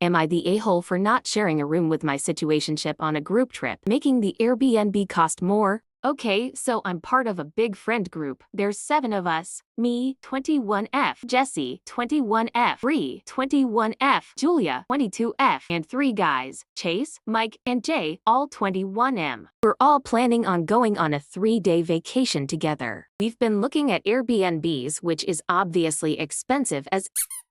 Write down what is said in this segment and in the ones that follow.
Am I the a-hole for not sharing a room with my situationship on a group trip, making the Airbnb cost more? Okay, so I'm part of a big friend group. There's 7 of us. Me, 21F, Jesse, 21F, Bree, 21F, Julia, 22F, and 3 guys, Chase, Mike, and Jay, all 21M. We're all planning on going on a 3-day vacation together. We've been looking at Airbnbs, which is obviously expensive as...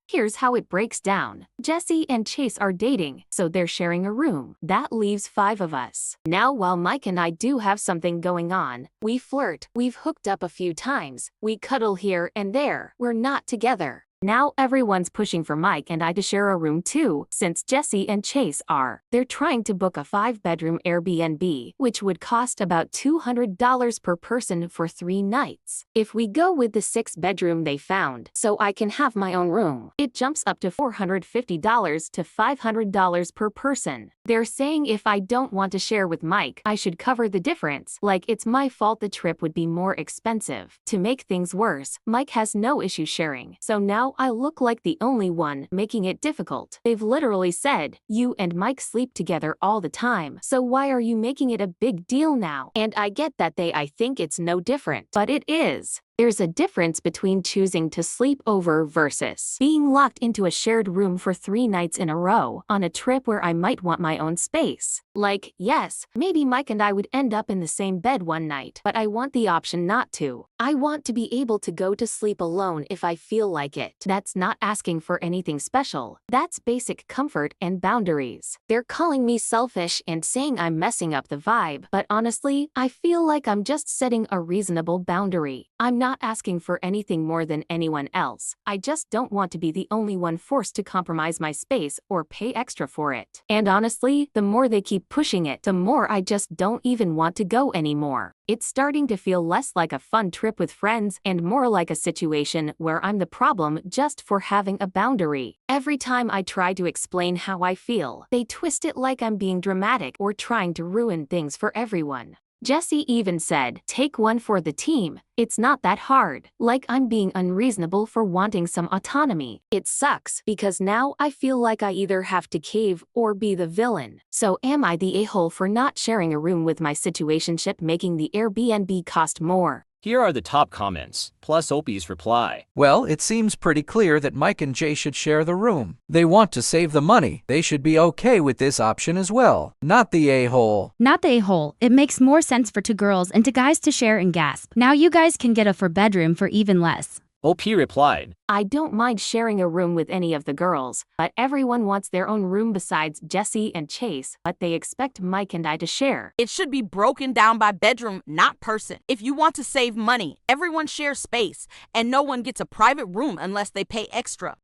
Here's how it breaks down. Jesse and Chase are dating, so they're sharing a room. That leaves 5 of us. Now, while Mike and I do have something going on, we flirt, we've hooked up a few times, we cuddle here and there, we're not together. Now everyone's pushing for Mike and I to share a room too, since Jesse and Chase are. They're trying to book a 5-bedroom Airbnb, which would cost about $200 per person for 3 nights. If we go with the 6-bedroom they found, so I can have my own room, it jumps up to $450 to $500 per person. They're saying if I don't want to share with Mike, I should cover the difference, like it's my fault the trip would be more expensive. To make things worse, Mike has no issue sharing, so now I look like the only one, making it difficult. They've literally said, you and Mike sleep together all the time, so why are you making it a big deal now? And I get that I think it's no different, but it is. There's a difference between choosing to sleep over versus being locked into a shared room for 3 nights in a row on a trip where I might want my own space. Like, yes, maybe Mike and I would end up in the same bed one night, but I want the option not to. I want to be able to go to sleep alone if I feel like it. That's not asking for anything special. That's basic comfort and boundaries. They're calling me selfish and saying I'm messing up the vibe, but honestly, I feel like I'm just setting a reasonable boundary. I'm not asking for anything more than anyone else. I just don't want to be the only one forced to compromise my space or pay extra for it. And honestly, the more they keep pushing it, the more I just don't even want to go anymore. It's starting to feel less like a fun trip with friends and more like a situation where I'm the problem just for having a boundary. Every time I try to explain how I feel, they twist it like I'm being dramatic or trying to ruin things for everyone. Jesse even said, take one for the team. It's not that hard. Like I'm being unreasonable for wanting some autonomy. It sucks because now I feel like I either have to cave or be the villain. So am I the a-hole for not sharing a room with my situationship, making the Airbnb cost more? Here are the top comments, plus Opie's reply. Well, it seems pretty clear that Mike and Jay should share the room. They want to save the money. They should be okay with this option as well. Not the a-hole. Not the a-hole. It makes more sense for 2 girls and 2 guys to share and gasp. Now you guys can get a 4-bedroom for even less. OP replied, I don't mind sharing a room with any of the girls, but everyone wants their own room besides Jesse and Chase, but they expect Mike and I to share. It should be broken down by bedroom, not person. If you want to save money, everyone shares space, and no one gets a private room unless they pay extra.